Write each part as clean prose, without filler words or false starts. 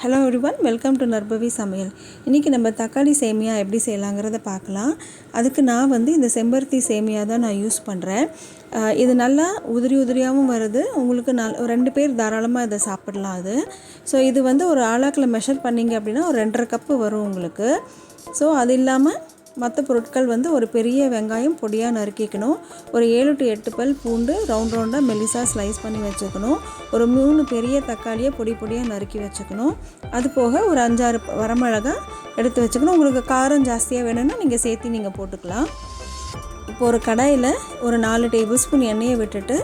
Hello everyone, welcome to நர்பவி சமையல். இன்றைக்கி நம்ம தக்காளி சேமியா எப்படி செய்யலாங்கிறத பார்க்கலாம். அதுக்கு நான் இந்த செம்பருத்தி சேமியா தான் நான் யூஸ் பண்ணுறேன். இது நல்லா உதிரியாகவும் வருது. உங்களுக்கு 2 பேர் தாராளமாக இதை சாப்பிடலாம். ஸோ இது ஒரு ஆளாக்கில் மெஷர் பண்ணிங்க அப்படின்னா ஒரு 2.5 கப்பு வரும் உங்களுக்கு. ஸோ அது இல்லாமல் மற்ற பொருட்கள் ஒரு பெரிய வெங்காயம் பொடியாக நறுக்கிக்கணும். ஒரு 7 to 8 பல் பூண்டு ரவுண்டாக மெலிசாக ஸ்லைஸ் பண்ணி வச்சுக்கணும். ஒரு 3 பெரிய தக்காளியை பொடியாக நறுக்கி வச்சுக்கணும். அது போக ஒரு 5-6 வரமிளகாய் எடுத்து வச்சுக்கணும். உங்களுக்கு காரம் ஜாஸ்தியாக வேணும்னா நீங்கள் சேர்த்து நீங்கள் போட்டுக்கலாம். இப்போ ஒரு கடாயில் ஒரு 4 டேபிள் ஸ்பூன் எண்ணெயை விட்டுட்டு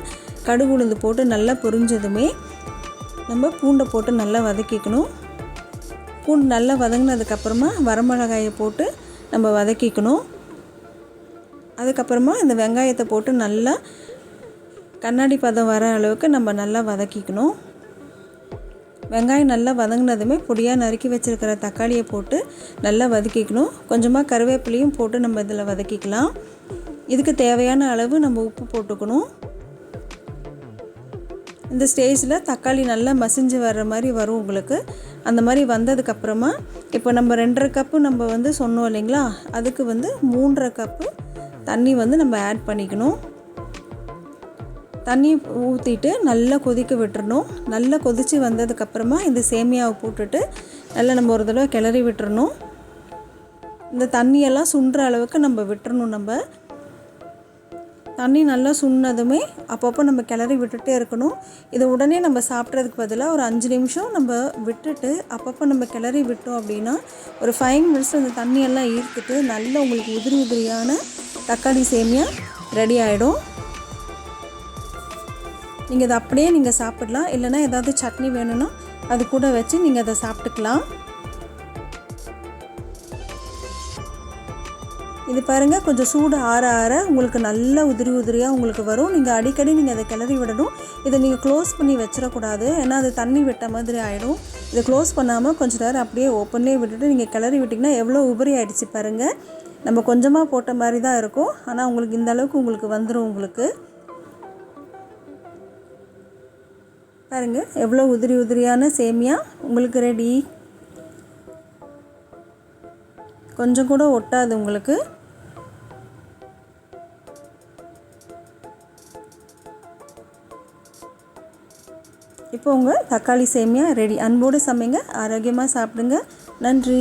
கடுகு உளுந்து போட்டு நல்லா பொரிஞ்சதுமே நம்ம பூண்டை போட்டு நல்லா வதக்கிக்கணும். பூண்டு நல்லா வதங்கினதுக்கப்புறமா வரமிளகாயை போட்டு நம்ம வதக்கிக்கணும். அதுக்கப்புறமா இந்த வெங்காயத்தை போட்டு நல்லா கண்ணாடி பதம் வர அளவுக்கு நம்ம நல்லா வதக்கிக்கணும். வெங்காயம் நல்லா வதங்கினதுமே பொடியாக நறுக்கி வச்சுருக்கிற தக்காளியை போட்டு நல்லா வதக்கிக்கணும். கொஞ்சமாக கருவேப்பிலையும் போட்டு நம்ம இதில் வதக்கிக்கலாம். இதுக்கு தேவையான அளவு நம்ம உப்பு போட்டுக்கணும். இந்த ஸ்டேஜில் தக்காளி நல்லா மசிஞ்சு வர்ற மாதிரி வரும் உங்களுக்கு. அந்த மாதிரி வந்ததுக்கப்புறமா இப்போ நம்ம 2.5 கப்பு நம்ம சொன்னோம் இல்லைங்களா, அதுக்கு 3.5 கப்பு தண்ணி நம்ம ஆட் பண்ணிக்கணும். தண்ணி ஊற்றிட்டு நல்லா கொதிக்க விட்டுறணும். நல்லா கொதித்து வந்ததுக்கப்புறமா இந்த சேமியாவை போட்டுட்டு நல்லா நம்ம ஒரு தடவை கிளறி விட்டுறணும். இந்த தண்ணியெல்லாம் சுண்டுற அளவுக்கு நம்ம விட்டுறணும். நம்ம தண்ணி நல்லா சுண்ணதுமே அப்பப்போ நம்ம கிளறி விட்டுட்டே இருக்கணும். இதை உடனே நம்ம சாப்பிட்றதுக்கு பதிலாக ஒரு 5 நிமிஷம் நம்ம விட்டுட்டு அப்பப்போ நம்ம கிளறி விட்டோம் அப்படின்னா ஒரு 5 மினிட்ஸ் அந்த தண்ணியெல்லாம் ஈர்த்துட்டு நல்ல உங்களுக்கு உதிரியான தக்காளி சேமியா ரெடி ஆகிடும். நீங்கள் இதை அப்படியே நீங்கள் சாப்பிடலாம். இல்லைனா ஏதாவது சட்னி வேணும்னா அது கூட வச்சு நீங்கள் அதை சாப்பிட்டுக்கலாம். இது பாருங்கள், கொஞ்சம் சூடு ஆற உங்களுக்கு நல்ல உதிரியாக உங்களுக்கு வரும். நீங்கள் அடிக்கடி நீங்கள் அதை கிளறி விடணும். இதை நீங்கள் க்ளோஸ் பண்ணி வச்சிடக்கூடாது, ஏன்னா அது தண்ணி விட்ட மாதிரி ஆகிடும். இதை க்ளோஸ் பண்ணாமல் கொஞ்சம் நேரம் அப்படியே ஓப்பன்லேயே விட்டுட்டு நீங்கள் கிளறி விட்டிங்கன்னா எவ்வளோ உபரி ஆகிடுச்சு பாருங்கள். நம்ம கொஞ்சமாக போட்ட மாதிரி தான் இருக்கும், ஆனால் உங்களுக்கு இந்த அளவுக்கு உங்களுக்கு வந்துடும். உங்களுக்கு பாருங்கள் எவ்வளோ உதிரியான சேமியா உங்களுக்கு ரெடி. கொஞ்சம் கூட ஒட்டாது உங்களுக்கு. இப்போ உங்கள் தக்காளி சேமியா ரெடி. அன்போடு சமைங்க, ஆரோக்கியமாக சாப்பிடுங்க. நன்றி.